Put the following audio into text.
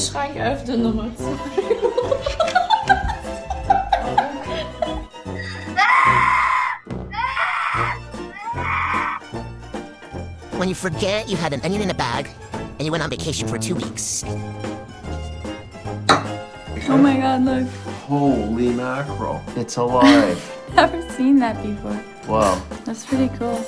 Kühlschrank öffnen nochmal zu. When you forget you had an onion in a bag and you went on vacation for 2 weeks. Oh my god, look. Holy mackerel. It's alive. Never seen that before. Wow. That's pretty cool.